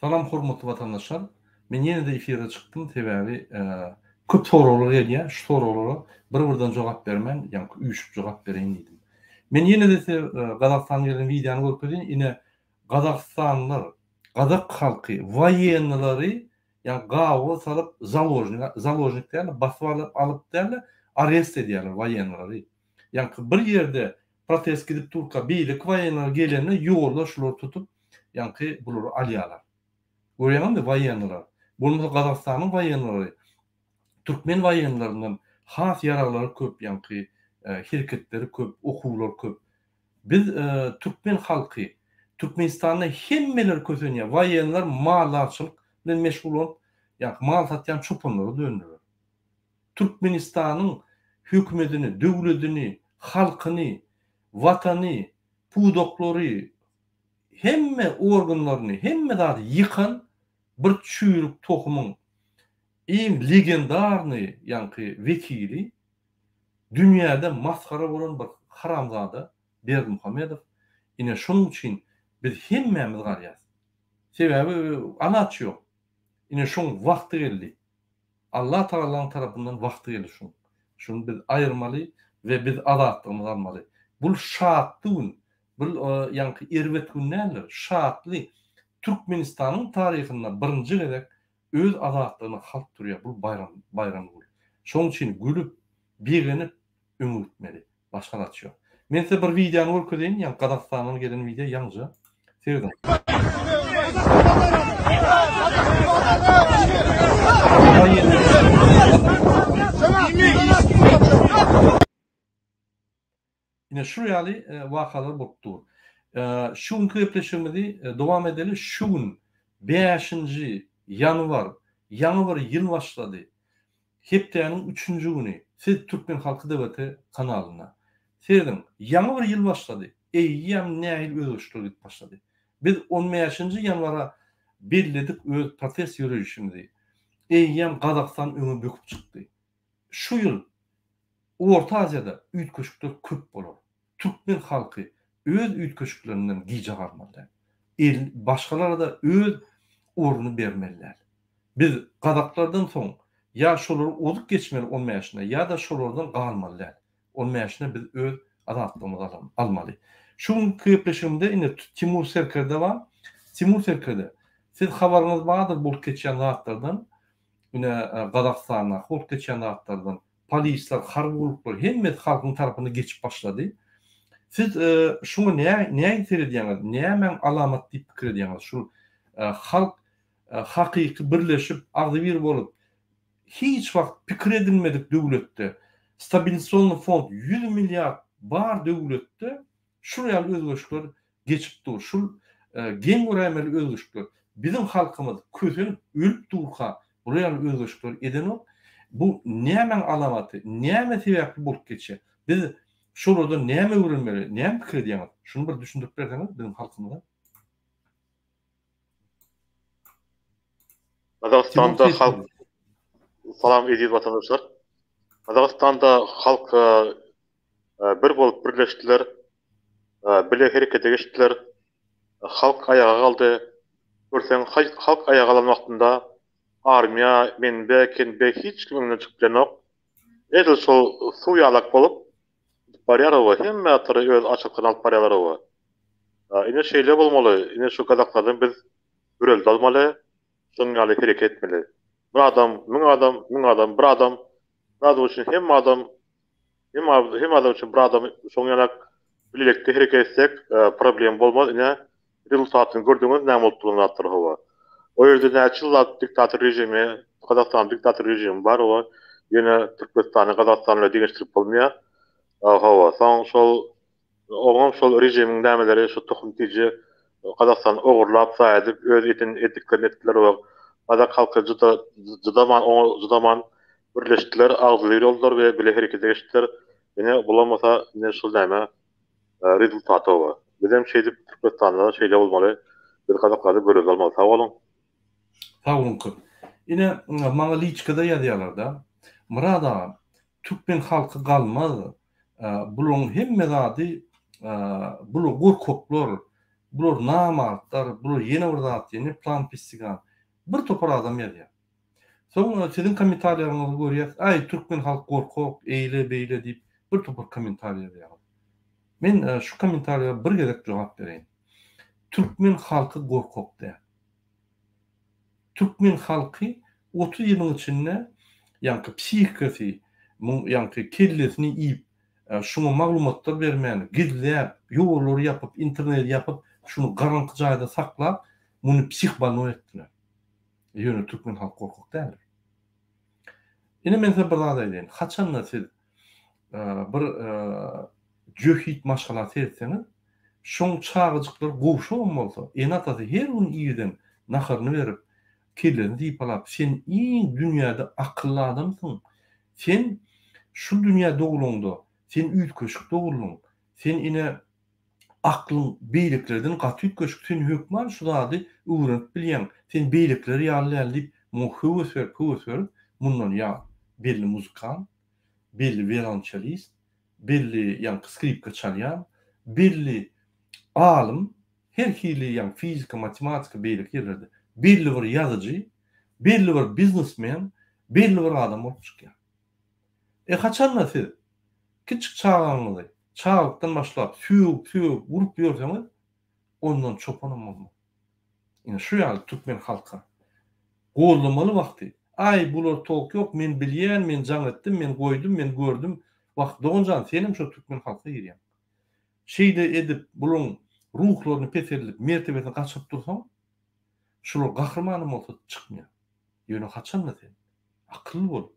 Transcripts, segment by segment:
Salam hormatly vatandaşlar. Men ýene-de efire çykdym. Sebäbi köp soralar gelýär. Şu soralara bir-birden jogap bermen, ýani üýüşüp jogap bereýin diýdim. Men ýene-de Gazakstanyň gelen wideony görkezdim. Ine Gazakstanlylar, Gazak halky, wayenlary ýani gawa salyp zalojniklerni basyp alyp däl, arrest edýärler wayenlary. Ýani bir ýerde protest gidip turka beýlik wayenler gelende ýolda şular tutup ýani bulary alýarlar. Görýärmi wayenler? Bunu Gazakstanyň wayenlary, türkmen wayenlerinden has ýaralary köp, ýani hereketleri köp, okuwlar köp. Biz türkmen halky, Türkmenistanda hemmeler kösenýär. Wayenler malçylyk bilen meşgul bolup, ýani mal satýan çopanlary döndürer. Türkmenistanyň hökümetini, döwletini, halkyny, watany, pudoklary, hemme organlaryny, hemme zady ýykan bir çüýrük tohumyň en legendarny ýani vekili dünýäde maskara bolan bir haramzada Berdimuhammedow. Ine şonuň üçin biz hemmemiz garýas. Sebäbi anaç ýok. Ine şoň wagty geldi. Allah Taala'nın tarapyndan wagty geldi şoň. Şunu biz aýyrmaly we biz azatlygymy almaly. Bu şatlyk, bu ýani erwet günler, şatly Türkmenistanyň taryhynda birinji gerek öz azatlygyny halk durýar. Bu bayram bu. Şoň üçin gülüp, begenip öňütmeli. Başga naçy ýok. Men size bir wideony görkezýän, ýani Gazakstanyň gelen video ýalňa. Sevdim. Ine şu ýaly wakalar bolup dur. Şuň köpleşmedi dowam edeli. Şuň 5-nji ýanwar ýyl başlady. Hepdeniň 3-nji güni siz Türkmen halky dewleti kanalyna serdim. Ýangy bir ýyl başlady. Eýýäm näil özgürlük gidip başlady. Biz 15-nji ýanwara belledik öz protest ýürüýüşimizi. Eýýäm Gazakstan öňe böküp çykdy. Şu ýyl Orta Aziýada üýtköşükler köp bolar. Türkmen halky öz üýtköşüklerinden giýje garmaly. Başgalara da öz ornuny bermeliler. Biz Gazaklardan soň ya şolary odup geçmeli 10 ýaşyna, ya da şolardan galmalylar. 10 ýaşyna biz öz azatlygymyzy almaly. Şuň köpleşimde ine Timur Serkerde bar. Timur Serkerde siz habaryňyz bardyr bolup geçýän zatlardan, ine Gazakstana bolup geçýän zatlardan polisler, harbuluklar hemme halkyň tarapyna geçip başlady. Siz şunu näme seredýäňiz? Näme alamat diýip pikir edýäňiz? Şu halk hakyky birleşip agdy bir bolup hiç wagt pikir edilmedik döwletde stabilizasyon fond 100 milyar bar döwletde şuraya özgürlükler geçip dur. Şu gen göremeli özgürlükler bizim halkymyz kösenip ölüp durka buraya özgürlükler eden o. Bu näme alamaty, näme sebäpli bolup geçýär? Biz şurada näme öwrenmeli, näme pikir edýäňiz? Şunu bir düşündirip berseňiz bizim halkymyza. Gazakstanda halk salam edýär vatandaşlar. Gazakstanda halk bir bolup birleşdiler. Bile herekete geçdiler. Halk ayağa kaldı. Görsen halk ayağa kalan wagtynda armiya, menbe hiç kimden çykyp ýok. Edil şol suýalak bolup barýar we hemme atary öz açyk alyp barýarlar we. Ine şeýle bolmaly. Ine şu Gazaklardan biz görel dalmaly. Şoň ýaly hereket etmeli. Bir adam, bir adam üçin hem adam üçin bir adam şoň ýaly birlikde hereket etsek problem bolmaz. Ine rezultatyny gördüňiz näme bolupdygyny atdyryp. O ýerde näçe diktator rejimi, Gazakstан diktator rejimi bar we ýene Türkmenistany Gazakstanyla deňeşdirip bolmaýar. Soň şol rejimiň nämeleri şu tohum tiji Gazakstany ogurlap saýadyp öz etdiklerini etdiler we Gazak halky judaman birleşdiler, agzly boldular we bile herekete geçdiler. Ene bulamasa ne şol näme rezultaty bar. Bizim şeýdip Türkmenistanda şeýle bolmaly. Biz Gazaklary görüp almaly. Sag bolun. Sag bolun. Ine maňa liçkada ýazýarlar da. Murada Türkmen halky galmaz. Bulun hemme zady, bulu gorkoklar, bular namatlar, bular yeni bir zat diýeni plan pissigan. Bir topar adam ýa. Soňra sizin kommentariýaryňyzy görýäs. Ay türkmen halk gorkok, eýle beýle diýip bir topar kommentariýa ýazýar. Men şu kommentariýa bir gezek jogap bereýin. Türkmen halky gorkok diýär. Türkmen halky 30 ýylyň içinde ýa-ni psihikasy, ýa-ni kellesini iýip, şuna maglumatlar bermän, gizläp, ýolary ýapyp, internet ýapyp, şunu garanky jaýda saklap, muny psihbano etdiler. Ýöne türkmen halky gorkok däl. Ine men size bir zat aýdyn. Haçanda siz bir jöhit maşgalat etseňiz, şoň çağıjyklar gowşan bolsa, enatasy her gün iýiden naharyny berip, kellesini diýip alap, sen iň dünýäde akylly adamsyň. Sen şu dünýä dogulunda, sen üýtköşük dogulyň. Sen ine aklyň beýliklerden gaty üýtköşük, sen hökman şu zady öwrenip bilýän. Sen beýlikleri ýaly diýip höwes mundan ýa belli muzykant, belli violonçelist, belli ýa skripka çalýan, belli alim, her hili ýa fizika, matematika beýlik ýerlerde, belli bir ýazyjy, belli bir biznesmen, belli bir adam bolup çykýar. Haçanla siz kiçik çağaňyzy, çağlykdan başlap süýüp urup ýörseňiz, ondan çopanam bolmaz. Ine şu ýaly türkmen halka gollamaly wagty. Ay bular tok yok, men bilýän, men jaň etdim, men goýdum, men gördüm. Wagt doňjan senim şu türkmen halka girýän. Şeýde edip bularyň ruhlaryny peterlip, mertebesini gaçyp dursaň, şular gahrmanam bolsa çykmaýar. Ýöne haçanla sen akylly bol.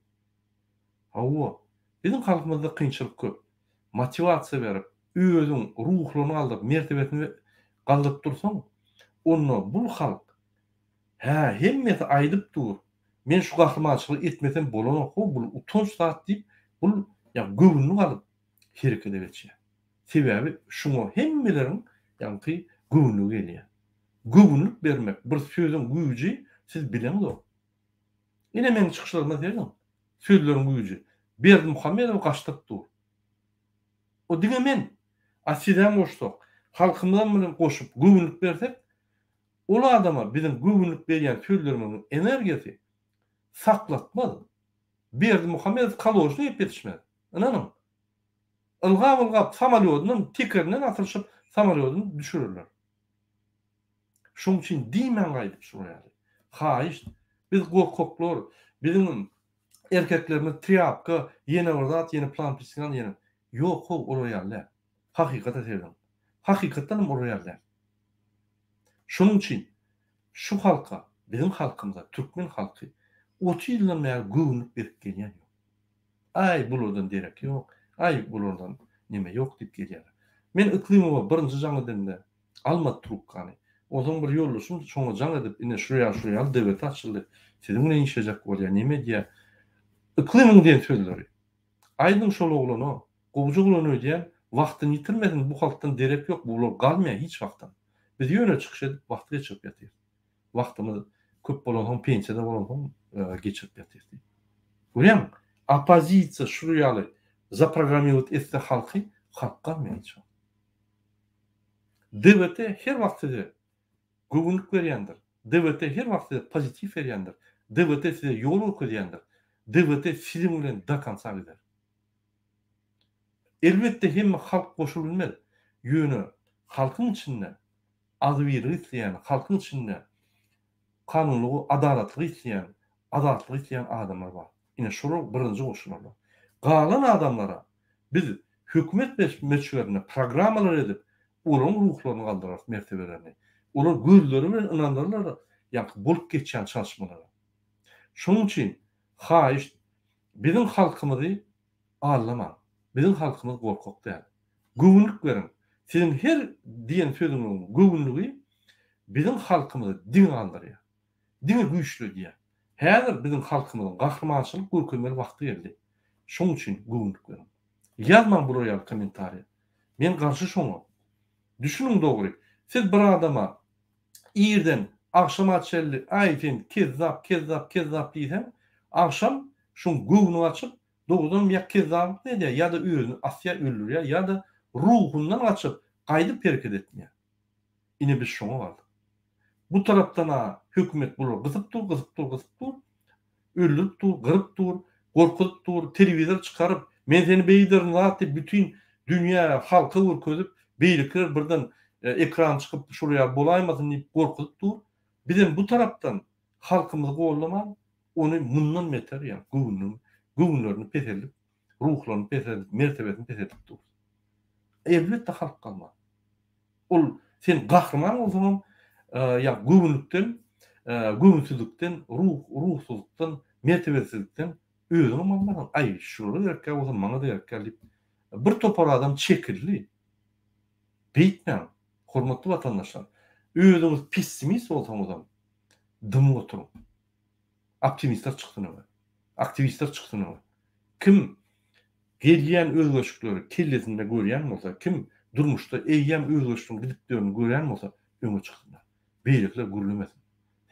Hawa bizim halkymyzda kynçylyk köp. Motivasiýa berip, özüň ruhlaryny aldyp, mertebesini galdyp dursaň, onu bul halk hemmeti aýdyp dur. Men şu gahrmançylyk etmesem bolanok, bul utanç zat diýip, bul ýa göwünlük alyp hereket edýär. Sebäbi şuňa hemmeleriň ýa-ni göwünlük gelýär. Göwünlük bermek, bir sözüň güýji siz bileňiz o. Ine men çykyşlarymda diýerim. Sözleriň güýji. Berdi Muhammedow gaçtyp dur. O diňe men asiden goşduk. Halkymyzdan bilen goşup göwünlük bersek, ol adama bizim göwünlük berýän sözlerimiň energiýasy saklatmaz. Berdi Muhammedow kalojny ýep ýetişmez. Ananyň. Ilgap samolyotynyň tekerinden atyrşyp samolyotyny düşürürler. Şoň üçin diýmen gaýdyp şuraya. Haýyş, biz gorkoklar, bizim erkeklerimiz triapka, ýene bir zat, ýene plan pisgan ýene. Ýok, olar ýaly. Hakykata sevdim. Hakykatdan olar ýaly. Şoň üçin şu halka, bizim halkymyza, türkmen halky 30 ýyldan beri göwünlük berip gelýär. Ay bulardan derek ýok, ay bulardan nime ýok diýip gelýär. Men iklimowa birinji jaň edende almat trukkany. Oňdan bir ýollaşym şoňa jaň edip ine şuraya dewlet açyldy. Sizin bilen işlejek bolýar, nime diýär? Iklimiň diýen sözleri. Aýdyň şol oglany, gowjak oglany diýen, wagtyny ýitirmedin, bu halkdan derek ýok, bular galmaýar hiç wagtdan. Biz ýöne çykyş edip wagty geçirip ýatyr. Wagtymyz köp bolan pensiýada bolan geçirip ýatyr. Görýän, opozisiýa şu ýaly zaprogrammowat etse halky, halk galmaýar hiç. DWT her wagtda göwünlük berýändir. DWT her wagtda pozitiv berýändir. DWT size ýol öküdýändir. DWT film bilen da kansa gider. Elbette hemme halk goşulmaz. Ýöne halkyň içinde azwiri isleýän, halkyň içinde kanunlugy, adalatlygy isleýän adamlar bar. Ine şol birinji goşulmalar. Galan adamlara biz hökümet meçhullerine programmalar edip, olaryň ruhlaryny galdyrar, mertebelerini. Olar gözleri bilen inandarlar, ýa bolup geçýän çalışmalara. Şoň üçin haýyş bizim halkymyzy allama. Bizim halkymyz gorkok däl. Göwünlük berin. Sizin her diýen sözüňiň göwünlügi bizim halkymyzy diň aldyrýar. Diň güýçlü diýär. Häzir bizim halkymyzyň gahrmançylyk görkemli wagty geldi. Şoň üçin göwünlük berin. Ýazmaň buraya kommentariýa. Men garşy şoňa. Düşünüň dogry. Siz bir adama ýerden akşama çelli aýtyn kezzap diýsen, akşam şoň göwünü açyp doğrudan ýa kezzap diýär, ýa-da özüni asya öldürýär, ýa-da ruhundan açyp gaýdyp hereket etmeýär. Ine biz şoňa galdyk. Bu tarapdan hökümet bular gyzyp dur, öldürüp dur, gırıp dur, gorkutup dur, televizor çıkarıp, men seni beýdirin zatdy bütün dünýä halky görkezip, beýlikler birden ekran çıkıp şuraya bolaýmasyn diýip gorkutup dur. Bizden bu tarapdan halkymyzy gollaman, onu mundan beter ýa, güwünlerini peselip, ruhlaryny peselip, mertebesini peselip dur. Elbetde halk kalmaz. Ol sen gahrman bolsaň, ýa güwünlükden, güwünsizlikden, ruhsuzlukdan, mertebesizlikden özüň almadan, ay şurada gerek bolsa maňa da gerek diýip bir topar adam çekildi. Beýtmän, hormatly watandaşlar, özüňiz pessimist bolsaňyz, dym oturuň. Optimistler çykdyny. Aktivistler çykdyny. Kim gelýän özgörşükleri kellesinde görýän bolsa, kim durmuşda eýýän özgörşüň gidipdirini görýän bolsa, öňe çykdylar. Beýlikler gürlemesin.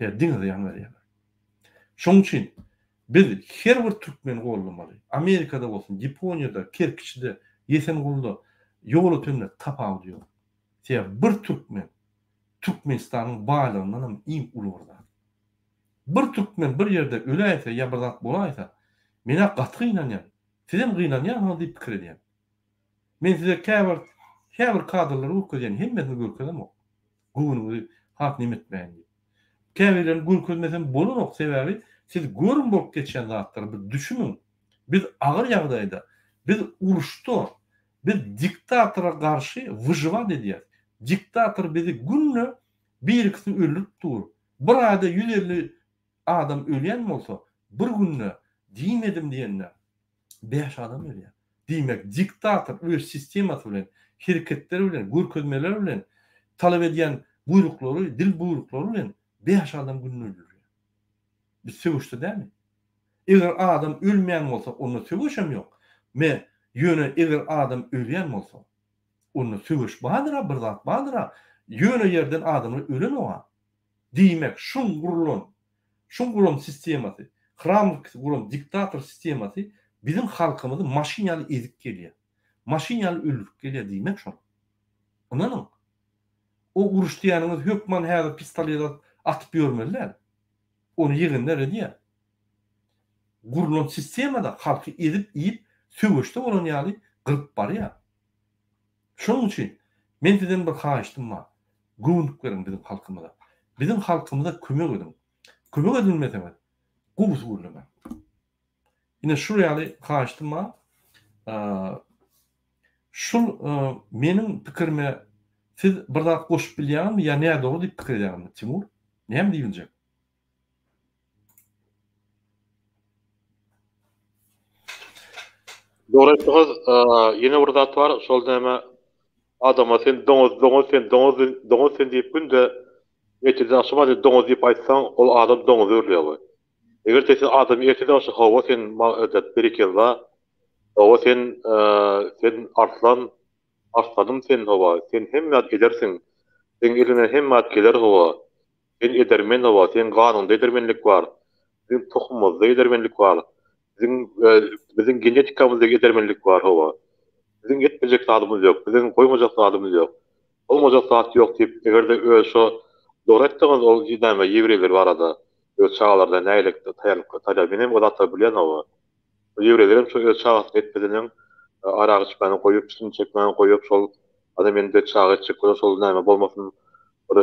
Diňize ýan berýär. Şoň üçin biz her bir türkmen gollamaly. Amerikada bolsun, Ýaponiýada, Kerkiçide, Ýesengulyda ýol ötemler tapaw diýer. Bir türkmen Türkmenistanyň baýlygyndan hem iň ulugurlar. Bir türkmen bir ýerde öläýse ýa bir zat bolaýsa, mene gaty ynanýar. Sizem gynanýar diýip pikir edýär. Men size käbir kadrlary öküzýän hemmesini görkezem. Güwünüňizi haknym etmeýän diýip. Käbirlerini görkezmesem bolanok sebäbi siz görün bolup geçen zatlary bir düşünün. Biz agyr ýagdaýda, biz uruşda, biz diktatora garşy wyjywa edýär. Diktator bizi günne bir ikisini öldürüp dur. Bir ayda 150 adam ölýän bolsa, bir günne diýmedim diýenler 5 adam ölýär. Diýmek diktator öz sistemasy bilen, hereketleri bilen, görkezmeleri bilen talap edýän buyruklary, dil buyruklary bilen 5 adam günne öldürýär. Biz söwüşde dämi? Eger adam ölmeýän bolsa, onu söwüşem ýok. Me ýöne eger adam ölýän bolsa, onu söwüş badyra, bir zat badyra, ýöne ýerden adamlar ölen oğa. Diýmek şun gurulan sistemasy, hramlyk gurulan diktator sistemasy bizim halkymyzy maşinaly ezip gelýär. Maşinaly öldürüp gelýär diýmek şol. Onanyň o uruş diýeniňiz hökman häzir pistolet atyp ýörmeliler. Onu ýygynlar edýär. Gurulan sistemada halky ezip ýyp söwüşde bolan ýaly gyryp barýar. Şoň üçin men sizden bir haýyşdym bar. Güwünlüklerim bizim halkymyza. Bizim halkymyza kömek edin. Kömek edilmese gubus gurlama. Ine şu ýaly haýyşdym bar. Şol meniň pikirime siz bir zat goşup bilýärmi ýa näde o diýip pikir edýärmi Timur? Näme diýiljek? Doğru aytdyňyz, ýene bir zat bar, şol näme adama sen doňuz sen diýip günde etide aşama doňuz diýip aýtsaň, ol adam doňuz ölýär. Eger sen adam etide aşy hawa sen edet berekelwa, hawa sen arslanım sen hawa, sen hemmat edersiň. Sen eline hemmat geler hawa. Sen edermen hawa, sen ganunda edermenlik bar. Sen tohumyzda edermenlik bar. Bizim genetikamızda edermenlik var hawa. Bizim etmejek sadymyz ýok, bizim goýmajak sadymyz ýok. Olmajak sat ýok diýip egerde şo dogry etdiňiz ol näme ýewreýler barada. Öz çağlarda näýlik taýýar benem odatda bilýän hawa. Ýewreýlerim şo öz çağat etmediniň aragy çykany goýup, şunu çekmäni goýup şol adam ende çağa çykyp şol näme bolmasyn bir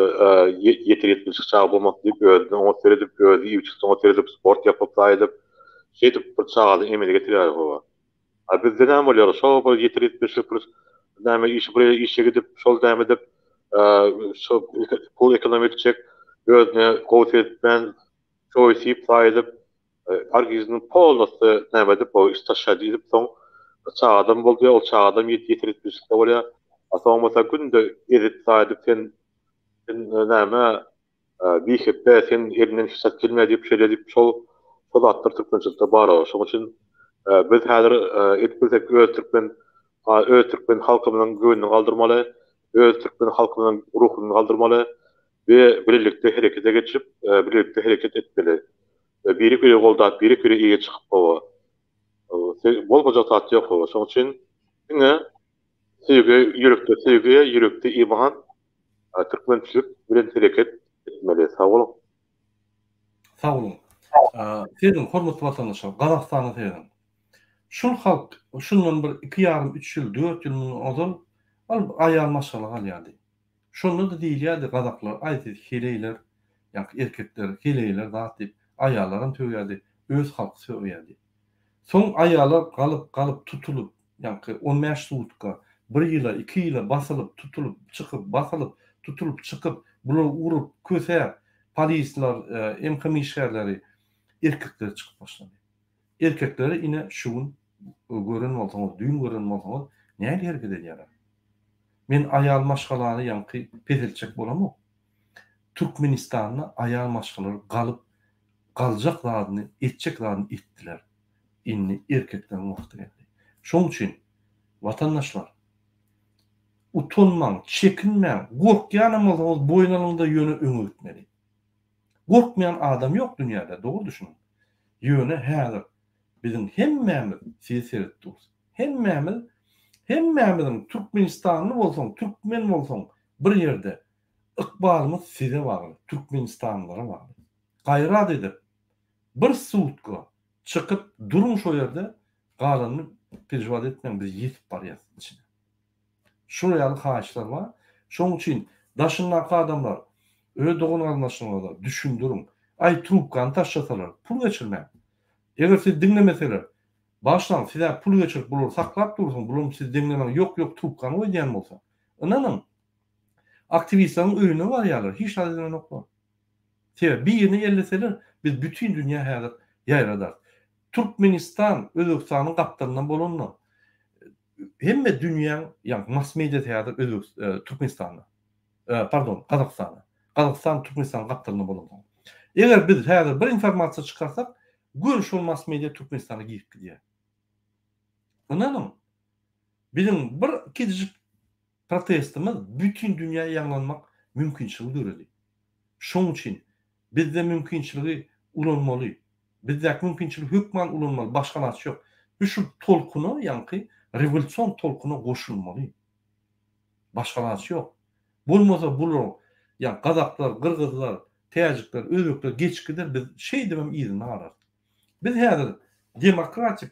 ýetir çağa bolmasyn diýip özüni oňa seredip özü ýüçükde oňa seredip sport ýapyp saýdyp şeýdip bir çağda emele getirýär hawa. Bizde näme bolýar? Şol bir ýetir näme işe gidip şol näme dip şo pul ekonomik çek özüne gowy etmen şoý sip saýdyp argyzyny polnosy näme dip o iştaşa diýip soň çağdan boldy, ol çağdan ýetir bolýar. Asaňmasa günde edip saýdyp sen näme biýhipde sen elinden hiç gelmedi diýip şeýle şol atlar Türkmençilikde bar. Şoň üçin biz häzir etmesek öz Türkmen halkymynyň güýnüni galdyrmaly, öz Türkmen halkymynyň ruhuny galdyrmaly we birlikde herekete geçip, birlikde hereket etmeli. Biri goldap, biri iýe çykyp gowa. Bolmajak tat ýok gowa. Şoň üçin ine sevgi, ýürekde iman, Türkmençilik bilen hereket etmeli. Sağ olun. Sağ olun. Sizin hormatly vatandaşlar, Gazakstanyny seýdim. Şol halk şundan bir 2,5-3 ýyl, 4 ýyl ozal aýal maşgala galýardy. Şonda da diýilýärdi Gazaklar, aýdy hileýler, ýa-ni erkekler hileýler zat diýip aýallaryny töwerdi, öz halky söýärdi. Soň aýalar galyp tutulup, ýa-ni 15 sutka, 1 ýyla, 2 ýyla basylyp, tutulup, çykyp, basylyp, tutulup, çykyp, bular urup, köse, polisler, emkemi şäherleri erkekler çykyp başlady. Erkekleri ine şuun gören bolsaňyz, düýün gören bolsaňyz, näme hereket edýär? Men aýal maşgalany ýa-ni pedelçek bolamok. Türkmenistanyna aýal maşgalary galjak zadyny, etjek zadyny etdiler. Inni erkekler wagty geldi. Şoň üçin vatandaşlar utanmaň, çekinmeň, gorkýanym bolsaňyz boýnalygynda ýöne öňe gitmeli. Gorkmayan adam ýok dünýäde, dogry düşünin. Ýöne häzir bizim hemmämiz siýasetdiýär. Hemmämizin Türkmenistanly bolsaň, türkmen bolsaň bir ýerde ykbalymyz size bagly, Türkmenistanlylara bagly. Gaýrat edip bir sutka çykyp durun şo ýerde galanyny perjwat etmeň, biz ýetip barýar içine. Şuraya haýyşlar bar. Şoň üçin daşyndaky adamlar öýe dogan almaşyňlarda düşündürün. Ay trubkany taşsalar, pul geçirmän. Eger siz dinlemeseler, başdan size pul geçirip bular saklap dursun, bular siz dinlemeň, ýok trubkany oýdýan bolsa. Inanın, aktivistlaryň öýüne barýarlar, hiç nadine nokta. Sebäbi bir ýerine ýerleseler, biz bütün dünýä häzir ýaýradar. Türkmenistan Özbekistanyň gapdaryndan bolanmy? Hemme dünýäň, ýa-ni mass media häzir Türkmenistanyň, Gazakstanyň. Gazakistan Türkmenistan gapdaryndan bolanmy? Eger biz häzir bir informasiýa çykarsak, görüş mass media Türkmenistana giyip gidýär. Inanın, bizim bir kedicik protestimiz bütün dünýäye ýaňlanmak mümkinçiligi göreli. Şoň üçin bizde mümkinçiligi ulanmaly. Bizde mümkinçiligi hökmen ulanmaly, başga narsa ýok. Biz şu tolkuny, ýa-ni revolýusiýon tolkuny goşulmaly. Başga narsa ýok. Bolmasa bular, ýa Gazaklar, Gırgyzlar, Täjikler, Özbekler geçkiler, biz demem iýdini arar. Biz häzir demokratik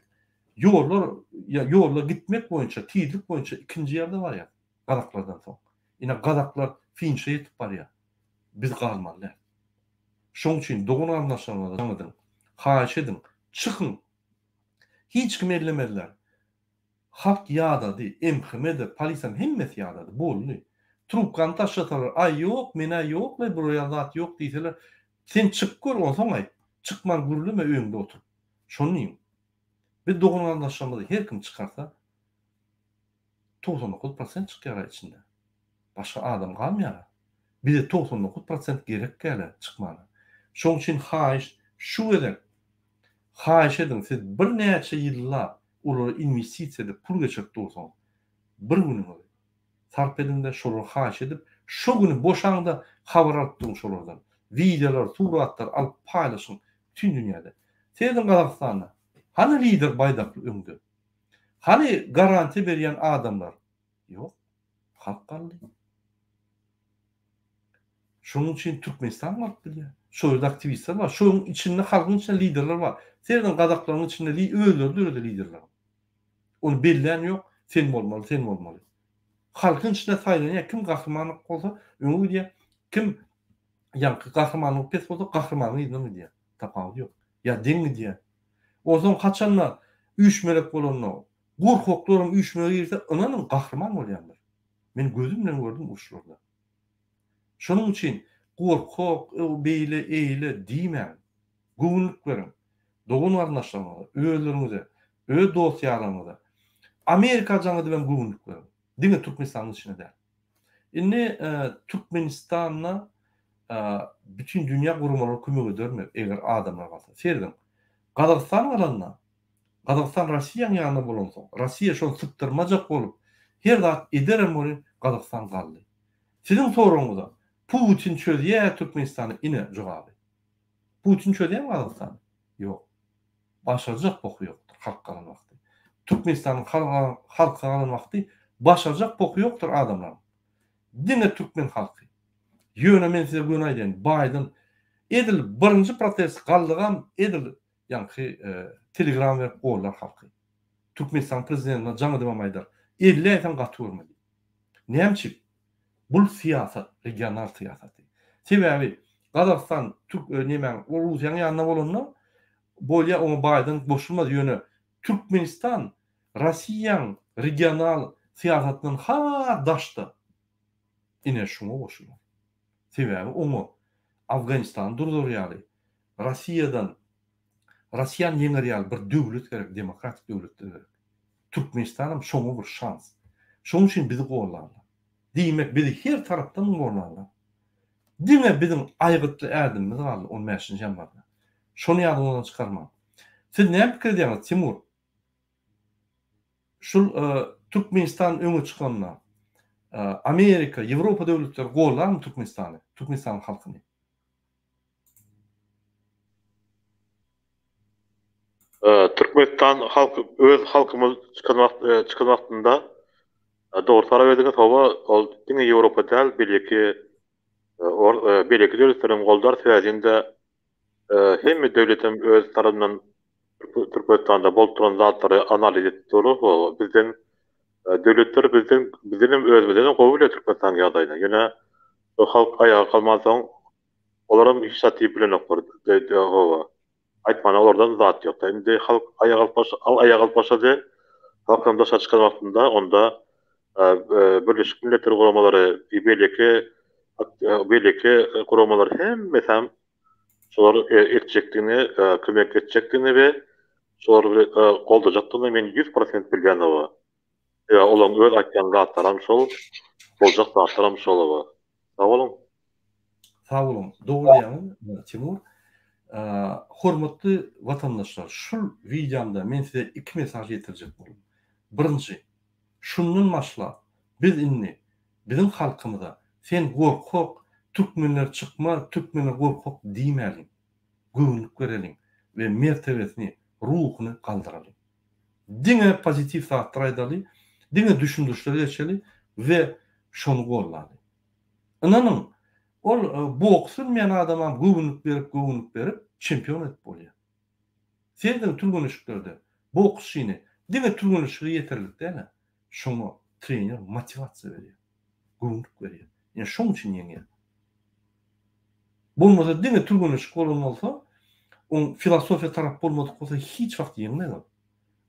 ýollar gitmek boýunça, tiýdik boýunça ikinji ýerde barýar. Gazaklardan soň. Ine Gazaklar finçe ýetip barýar. Biz galmaly. Şoň üçin dogan anlaşmalardan haýyş edin, çykyn. Hiç kim ellemediler. Halk ýadady, emhmede, polisiýa hemmesi ýadady, boldy. Trubkany taşsalar, ay ýok, mene ýok, we buraya zat ýok diýseler, sen çyk gör, onsoň aý. Çykman gürleme öňde otur. Şonu biz dogan anlaşmady her kim çykarsa 99% çykýar içinde. Başga adam galmaýar. Bize 99% gerek gele çykmany. Şoň üçin haýyş şu eder. Haýyş edin, siz bir näçe ýyllar olary investisiýa edip pul geçirip dursaň, bir günü sarp edinde şolar haýyş edip, şo günü boşaňda habar alyp durun şolardan. Videolar, suratlar alyp paýlaşyň bütün dünýäde. Seýdin Gazakstanda, hani lider baýdakly öňde? Hani garanti berýän adamlar? Ýok, halk galdy. Şonuň üçin Türkmenistan wagt bilýär. Şoýda aktivistler bar, şoň içinde halkyň içinde liderler bar. Seýdin Gazaklaryň içinde özleri liderler. Onu belleýän ýok, sen bolmaly. Halkyň içinde saýlanýar, kim gahrmanlyk bolsa, öňe gidýär. Kim ýa-ni gahrmanlyk pes bolsa, gahrmanlyk ýygyny diýär. Tapagy ýok. Ya deňi diýär. Ozoň kaçanlar üýşmelek bolanlar, gorkoklaryň üýşmege girse, inanyň gahrman bolýanlar. Men gözüm bilen gördüm uşlarda. Şonuň üçin gorkok, beýle, eýle diýmän. Göwnlük berin. Dogan arnaşlamaly, öýleriňize, öý dosýalaryňyza. Amerika jaňydy ben göwnlük berin. Diňe Türkmenistanyň içinde däl. Indi Türkmenistanyna bütün dünýä gurumlary kömek edermi eger adamlar bolsa. Seýdim. Gazakistan alanna, Gazakistan Russiýanyň ýanynda bolansa, Russiýa şol sypdyrmajak bolup, her zat ederem bolan Gazakistan galdy. Siziň soragyňyza Putin çözýär Türkmenistany ine jogaby. Putin çözýärmi Gazakistany? Ýok. Başarjak boky ýokdur halk galan wagty. Türkmenistanyň halka galan wagty başarjak boky ýokdur adamlar. Diňe Türkmen halky. Ýöne men size bunu aýdyn. Biden edil birinji protest galdygam edil ýa-ni telegram berip gollar halky. Türkmenistan prezidentine Can Edem Aydar 50 aydan gaty görmedi. Näçip? Bu siyasat, regional siyasaty. Sebäbi Gazakystan Türk nämen Russiýanyň ýanyna bolanda bolýa onu Biden boşulmaz ýöne Türkmenistan Rossiýanyň regional siyasatynyň ha daşdy. Ine şuňa boşulmaz. Sebäbi onu Afganistan durdurýaly. Rossiýadan Rossiýany ýeňerýär bir döwlet gerek, demokratik döwlet gerek. Türkmenistanam şoňa bir şans. Şoň üçin bizi gollarlar. Diýmek bizi her tarapdan gollarlar. Diňe bizim aýgytly ädimimiz galdy 15-nji ýanwarda. Şonu ýadyndan çykarma. Siz näme pikir edýäňiz Timur? Şul Türkmenistan öňe çykanda Amerika, Ýewropa döwletleri gollarmy Türkmenistany, Türkmenistan halkyny? Türkmenistan halky öz halkymyz çıkan wagtynda doğru tara berdiňi tawa ol diňe Ýewropa däl belki belki döwletleriň goldar sebäbinde hemme döwletim öz tarapyndan Türkmenistanda bolup turan zatlary analiz etdi. Bizden döwletler bizim özümizden gowul etip Türkmenistan ýagdaýyna. Ýöne o halk ayağa kalmasaň olaram ihsati bilen oklar. Aýtmana oradan zat ýok. Endi halk ayağa kalkmaşa de halkdan daşa çykan wagtynda onda Birleşik Milletler guramalary, belki guramalary hem şolar etjekdigini, kömek etjekdigini we şolar goldajakdygyny men 100% bilýän aba. Olaň öz aýtgan zatlaram şol, boljak zatlaram şol aba. Sag bolun. Sag bolun. Dogry ýa-ni Timur. Hormatly watandaşlar, şul videomda men size iki mesaj ýetirjek bolum. Birinji, şundan başla biz inni bizim halkymyza sen gorkok Türkmenler çykma, Türkmenler gorkok diýmäliň. Göwnük bereliň we mertebesini, ruhuny galdyralyň. Diňe pozitiv satlar aýdaly, diňe düşündürüşler geçeli we şonu gollaly. Inanyň ol boks bilmeýän adamam göwnük berip çempion etip bolýar. Senden türgünüşlerde boks şyny diňe türgünüşligi yeterlik däl. Şoňa trener motivasiýa berýär. Göwnük berýär. Ýa şoň üçin ýeňýär. Bolmasa diňe türgünüşlik bolmasa, on filosofiýa tarap bolmadyk bolsa hiç wagt ýeňmez.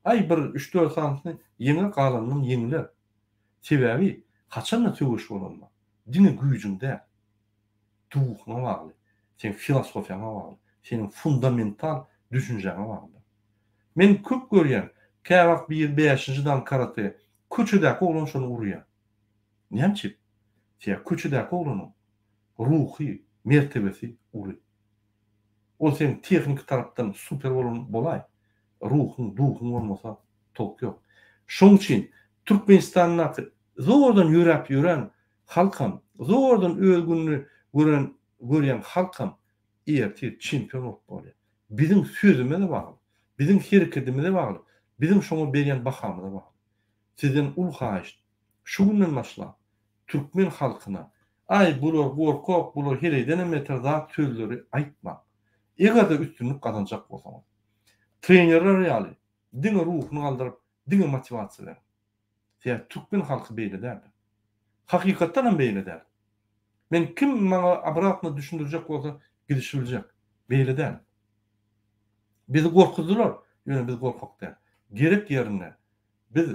Ay bir 3-4 santny ýeňe galanyň ýeňler. Sebäbi haçan töwüş bolanma. Diňe güýjüňde tuğuna bagly. Sen filosofiýana bagly. Senin fundamental düşünjene bagly. Men köp görýän, käwagt bir 5-nji dan karate köçedäki oglan şonu urýar. Näçip? Sen köçedäki oglanyň ruhy, mertebesi ury. O sen tehnik tarapdan super bolay. Ruhun, duhun olmasa tok yok. Şoň üçin Türkmenistan'a zordan ýören halkam, zordan ölgünni görýän halkam erti çempion bolup bolýar. Bizim sözüme bagly, bizim hereketimize bagly, bizim şoňa berýän bahamyza bagly. Sizden ulhaýyş, şu günden başla Türkmen halkyna ay bular gorkok, bular hereden emeter zat sözleri aýtma. Eger de üstünlük kazanjak bolsaňyz, trenerler ýaly diňe ruhuny galdyryp, diňe motivasiýa berip. Sen Türkmen halky beýle däl. Hakykatdan hem beýle däl. Men kim maňa abratny düşündirjek bolsa gidişiljek. Beýle däl. Bizi gorkuzdylar, ýöne biz gorkok däl. Gerek ýerine biz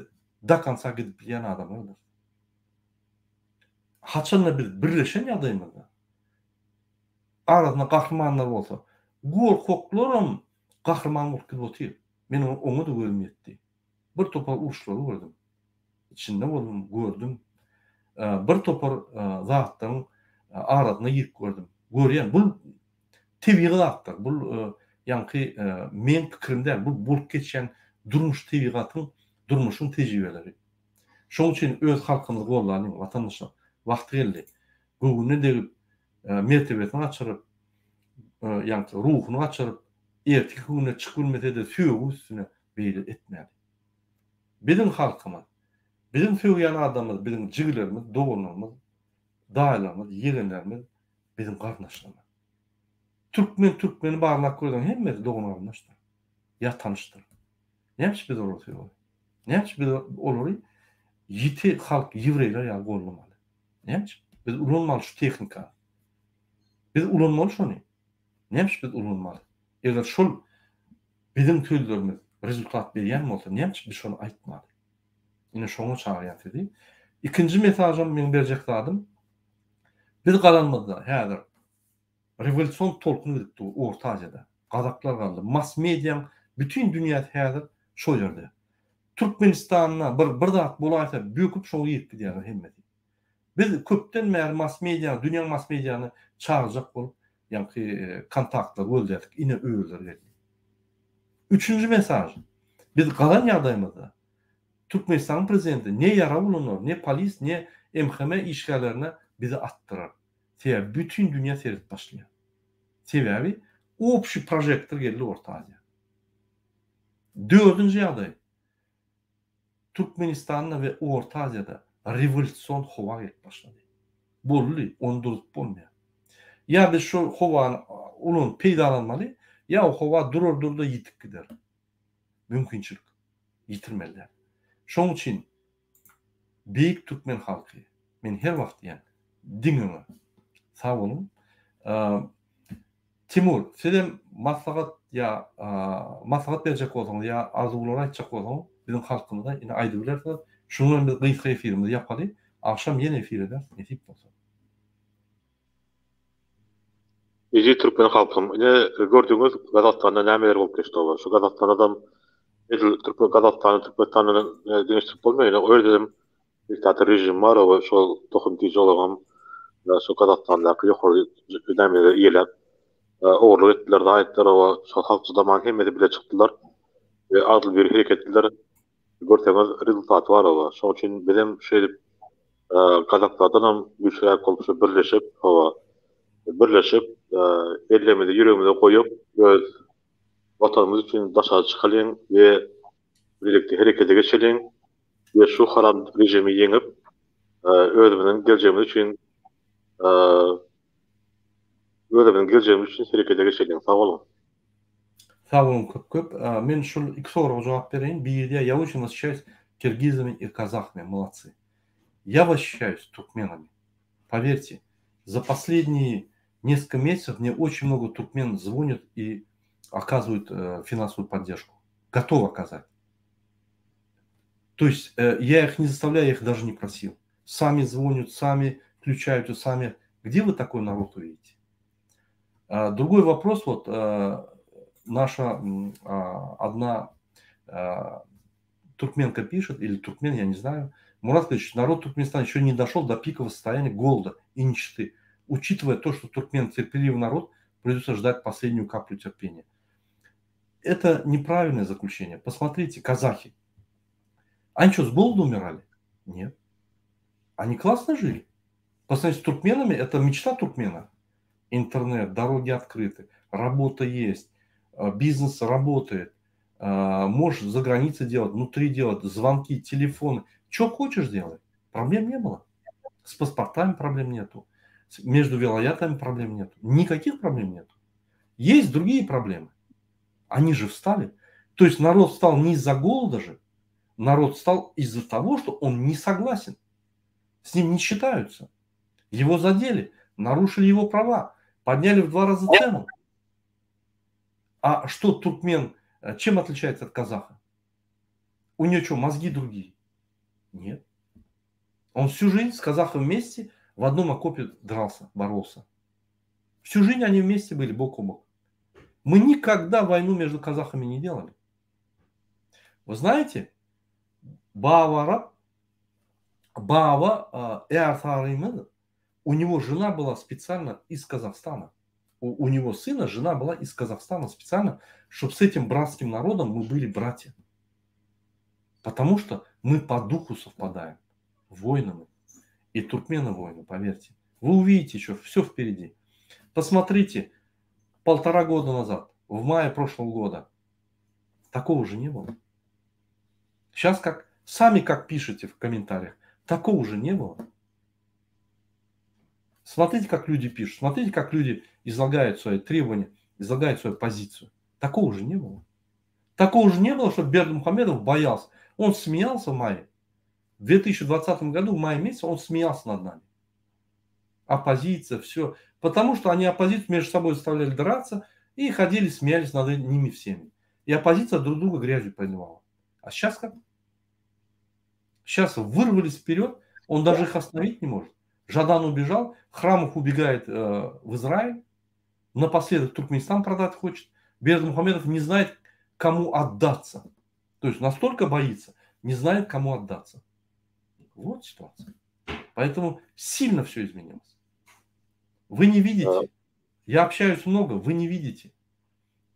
dakansa gidip ýan adamlar. Haçan biz birleşen ýagdaýymyzda arasyna gahrmanlar bolsa, gorkoklaram gahrman bolup gidýär. Men onu da görmýetdi. Bir topar uruşlary gördüm. İçinde boldum, gördüm. Bir topar zatlaryň arasyna ýyryp gördüm. Görýän bu tebigy zatlar. Bu ýanky men pikirimde bu bolup geçen durmuş tebigatyň, durmuşyň tejribeleri. Şoň üçin öz halkymyzy gollaryň watandaşlar wagty geldi. Göwüne degip mertebesini açyryp, ýanky ruhuny açyryp, erteki güne çykylmasa da söýgü üstüne beýle etmäli. Bizim halkymyz, bizim söýýän adamymyz, bizim jiglerimiz, dogunlarymyz, daýlarymyz, ýegenlerimiz bizim garnaşlarına. Türkmeni bağlak koydan hemmeti doğun garnaşlar. Ya tanıştır. Neymiş biz olur diyor. Neymiş biz olur? Yiti halk Yivreyler ya gollamalı. Neymiş? Biz ulanmalı şu teknika. Biz ulanmalı şunu. Neymiş biz ulanmalı? Eğer şol bizim tüylerimiz rezultat berýän bolsa, neymiş biz şonu aýtmaly? Ine şoňa çağırýan dedi. İkinci mesajym men berjek zadım. Biz galanmazda häzir revolüsion tolkuny gidipdi Orta Asyada. Gazaklar galdy. Mass mediýa bütün dünýä häzir şo ýerde. Türkmenistanyna bir zat bolaýsa böküp şoňa ýetip gidýär hemmeti. Biz köpden bäri mass mediýa, dünýä mass mediýany çağırjak bolup, ýa-ni kontaktlar öldürdik, ine öldürdik. Üçüncü mesaj. Biz galan ýagdaýymyzda Türkmenistan prezidenti ne yara bulunur, ne polis, ne MHM işgallerine bizi attırır. Sebäbi bütün dünya seyredip başlıyor. Sebäbi opşy projektor geldi Orta Asya. Dördüncü ýagdaý. Türkmenistan'da ve Orta Asya'da revolüsyon hova gelip başladı. Bolly, onu durup bolmaýar. Ya biz şu howany ulun peýdalanmaly, ya o howa durur-durda yitip gider. Mümkinçilik yitirmeliler. Şoň üçin beýik türkmen halky, men her wagt diýen, diňime sag bolun. Timur, sizem maslahat ya maslahat berjek bolsaňyz ya arzuwlar aýtjak bolsaňyz, bizim halkymyza ine aýdyp bilersiz. Şunu biz gysga efirimizi ýapaly. Akşam ýene efirde nesip bolsa. Iji Türkmen halkym, ine gördüňiz Gazakstanda nämeler bolup geçdi olar. Şu Gazakstandan Türkmen Türkmenistan'ın dönüştürüp bolmaýan, o ýerde diktator rejim var, o şol tohumty jolagam, şu Kazakstandaky ýokary nämeler ýelep, oğurluk etdiler, daýetler, o şol halk zaman hemmeti bile çykdylar. Ve adil bir hereket etdiler. Görseňiz rezultaty var o. Şoň üçin bizim şeýle Kazakstandan hem güýçler bolupşy birleşip, ellerimizi ýüregimize koýup, öz vatanymyz üçin daşa çykalyň we birlikde herekete geçeliň we şu haram rejimi ýeňip, özümizin geleceğimiz üçin herekete geçeliň. Sag bolun. Sag bolun köp. Men şol iki soraga jogap bereyim. Birde я очень восхищаюсь киргизами и казахами, молодцы. Я восхищаюсь туркменами. Поверьте, за последние несколько месяцев мне очень много туркмен звонят и оказывают финансовую поддержку. Готов оказать. То есть я их не заставляю, я их даже не просил. Сами звонят, сами включаются, сами. Где вы такой народ увидите? Другой вопрос, вот наша одна туркменка пишет, или туркмен, я не знаю, Мурат Ильич, народ Туркменистана еще не дошел до пикового состояния голода и нищеты. Учитывая то, что туркмен терпеливый народ, придется ждать последнюю каплю терпения. Это неправильное заключение. Посмотрите, казахи. Они что, с голода умирали? Нет. Они классно жили. По сравнению с туркменами, это мечта туркмена. Интернет, дороги открыты, работа есть, бизнес работает. Можешь за границей делать, внутри делать, звонки, телефоны. Что хочешь делать? Проблем не было. С паспортами проблем нету. Между вилаятами проблем нету. Никаких проблем нету. Есть другие проблемы. Они же встали. То есть народ встал не из-за голода же. Народ встал из-за того, что он не согласен. С ним не считаются. Его задели. Нарушили его права. Подняли в 2 раза цену. А что туркмен, чем отличается от казаха? У него что, мозги другие? Нет. Он всю жизнь с казахом вместе в одном окопе дрался, боролся. Всю жизнь они вместе были бок о бок. Мы никогда войну между казахами не делали. Вы знаете, Баава Эартарымы, у него жена была специально из Казахстана. У него сына жена была из Казахстана специально, чтобы с этим братским народом мы были братья. Потому что мы по духу совпадаем. Воинами. И туркмены воины, поверьте. Вы увидите еще, все впереди. Посмотрите, 1,5 года назад, в мае прошлого года, такого же не было. Сейчас сами как пишете в комментариях, такого же не было. Смотрите, как люди пишут, смотрите, как люди излагают свои требования, излагают свою позицию. Такого же не было. Такого же не было, чтобы Бердымухамедов боялся. Он смеялся в мае. В 2020 году, в мае месяце, он смеялся над нами. Оппозиция, все. Потому что они оппозицию между собой заставляли драться и ходили, смеялись над ними всеми. И оппозиция друг друга грязью поливала. А сейчас как? Сейчас вырвались вперед, он даже их остановить не может. Жадан убежал, Храмов убегает в Израиль, напоследок Туркменистан продать хочет. Бердымухамедов не знает, кому отдаться. То есть настолько боится, не знает, кому отдаться. Вот ситуация. Поэтому сильно все изменилось. Вы не видите. Я общаюсь много, вы не видите.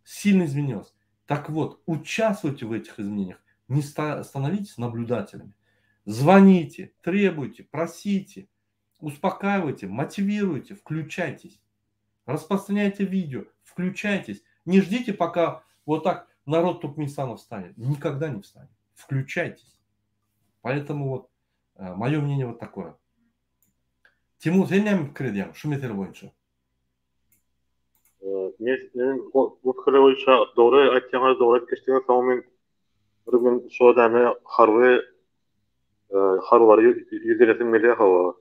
Сильно изменилось. Так вот, участвуйте в этих изменениях. Не становитесь наблюдателями. Звоните, требуйте, просите, успокаивайте, мотивируйте, включайтесь. Распространяйте видео, включайтесь. Не ждите, пока вот так народ Туркменистана встанет. Никогда не встанет. Включайтесь. Поэтому вот мое мнение вот такое. Тимур, сен не пикир едим, шу метр боюнча? Men bu fikre boýunça dogry aýtýaňyz dogry etkeşdiňiz, ama men bir gün şu adamy harwary ýüzelesim gelýär hawa.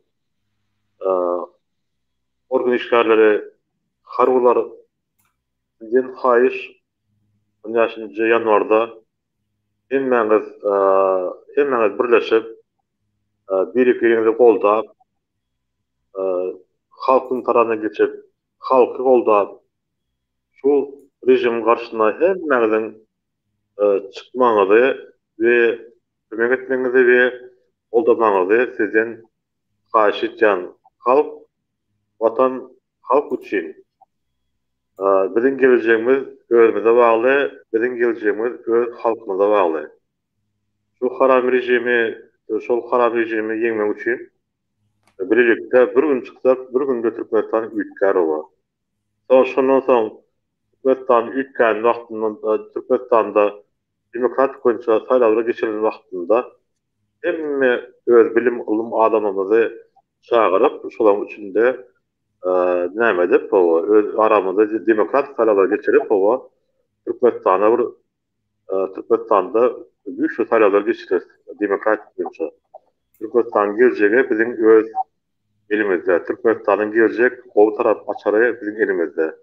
Organ işgärleri harwalar bizden haýyş 10-njy ýanwarda hemmäňiz birleşip biri-birinizi goldap halkyň tarabyna geçip halky goldap şu rejim karşısına hemmäňiziň çykmaňyzy we kömek etmeňizi we goldamaňyzy sizden haýyş etýän. Halk, vatan, halk üçin. Biziň geleceğimiz özümize bagly, biziň geleceğimiz öz halkymyza bagly. Şu haram rejimi, şol haram rejimi ýeňmek üçin birlikde bir gün çyksak, bir gün Türkmenistan üýtgär olar. Şondan soň Türkmenistan üýtgän wagtynda, Türkmenistanda demokratik boýunça saýlawlara geçirilen wagtynda hemme öz bilim ulum adamymyzy çagyryp, şolaryň içinde näme edip, öz aramyzda demokratik saýlawlara geçirip, Türkmenistana bir Türkmenistanda güýçli saýlawlar geçirip, demokratik boýunça. Türkmenistan geleceği bizim öz elimizde. Türkmenistan'ın gelecek o taraf açarı bizim elimizde.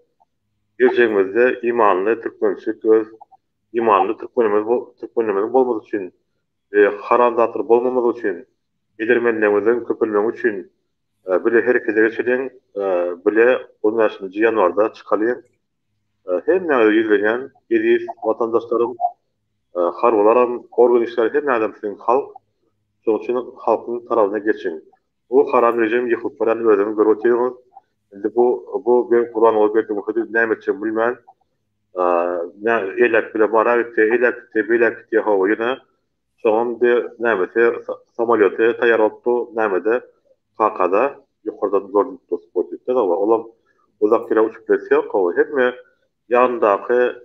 Geleceğimizde imanlı Türkmençik öz imanlı Türkmenimizin bolması için haramdatır bolmamız için edirmenlerimizin köpülmemiz için bile herkese geçelim bile onun yaşını Ciyanvar'da çıkalım. Hem ne yüzleyen gediyiz vatandaşlarım harvalarım, organ işler hem ne adamsın halk şoň üçin halkyň tarabyna geçin. Bu haram rejim ýykyp baran özüni görýärmiz. Indi bu ben Kur'an olup Berdimuhamedov näme için bilmän. Elek bile barawetde, elek hawa ýene şoňda nämese samolýoty taýýarlapdy, nämede Kakada ýokardan gördükde spotda da bar. Olam uzak ýere uçup gelse hawa hemme ýandaky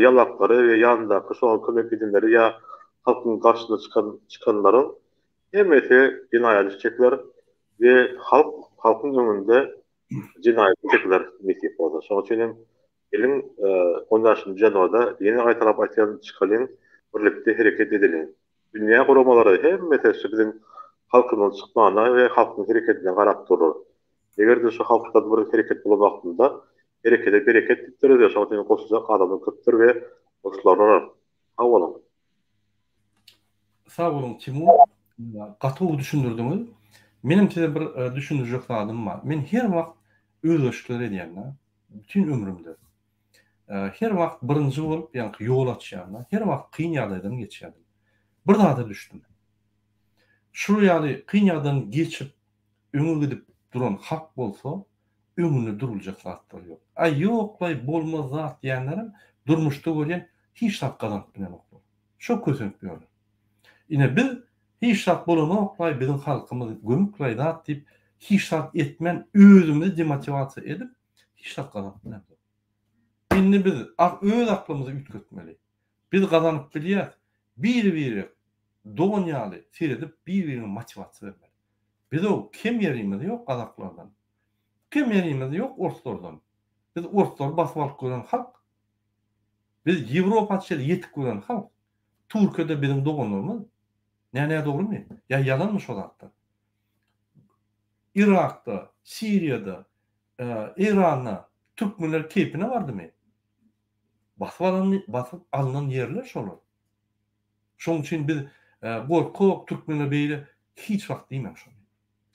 ýalaklary we ýandaky şoň kömek edinleri ýa halkyň karşysına çıkanların hemmesi cinayet çekler ve halkın önünde cinayet çekler mesih oldu. Şoň üçin elin 10-njy ýanwarda ýene aýtarap aýtýan çıkalım, birlikde hereket edelim. Dünýä guramalary hemmesi biziň halkymyň çykmagyna we halkyň hereketine garap durur. Egerde şu halkda bir hereket bolan wagtynda bereket etdirir, şoň üçin goşulacak adamlar köpdür we goşular hawalan. Sağ olun Timur. Gatyw düşündürdüňiz. Menimçe bir düşündürjek adam bar. Men her wagt özleşikler edýän, bütün ömrümde. Her wagt birinji bolup, ýani ýol açýan, her wagt kyn ýagdaýdan geçýärdim. Bir daha düşdüm. Şu ýaly kyn ýagdaýdan geçip öňe gidip duran hak bolsa, öňünde duruljak zatlar ýok. Ýoklay bolmaz zat diýenlerim durmuşda görýän hiç zat gazanp bilen oklar. Şo kösünp ýörler. Ine biz hiç zat bolany oklay biziň halkymyzy gömükleýdi diýip hiç zat etmen özümizi demotivasiýa edip hiç zat gazanp bilen. Indi biz öz aklymyzy ütgetmeli. Biz gazanyp bilýär, bir-biri dognaly seredip bir-birine motivasiýa bermeli. Biz o kim yerimiz yok Kazaklardan. Kim yerimiz yok Orslardan. Biz Orslar basmalyk gören halk. Biz Ýewropaça ýetip gören halk. Türkiýede bizim doganlarymyz. Näme dogrymy? Ya yalanmy şol hakda? Irak'ta, Suriýada, İran'da Türkmenler keypine bardymy? Basyp alynan ýerler şolar. Şoň üçin biz gorkak Türkmenler beýle hiç wagt diýmem şonu.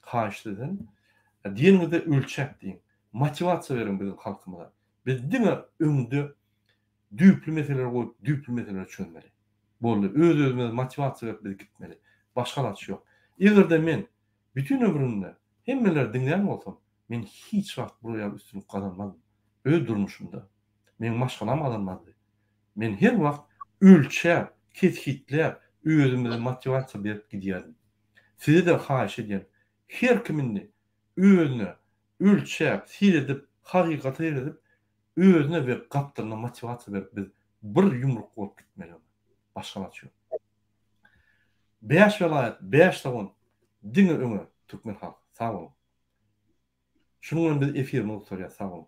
Haýyş edin. Dinimizde ölçek diýin. Motivasiýa berin bizim halkymyza. Biz diňe öňde düýpli meseleler goýup, düýpli meseleler çözmeli. Boldy. Öz-özüme motivasiýa berip biz gitmeli. Başgalaçy ýok. Egerde men bütün ömrümde hemmeler diňleýän bolsam, men hiç wagt bu ýa üstünlük kazanmadım. Öz durmuşymda. Men maşgalam alınmadı. Men her wagt ölçäp, ketkitlep, özüme motivasiýa berip gidýärdim. Size de haýyş edýän, her kimini özüne ölçäp, siredip, hakykaty edip, özüne we gapdyryna motivasiýa berip biz bir ýumruk bolup gitmeli. Başgalaçy ýok. 5 welaýat, 5 tagon diňe öňe türkmen halky. Sag bolun. Şunuň bilen biz efirimizi utarýar. Sag bolun.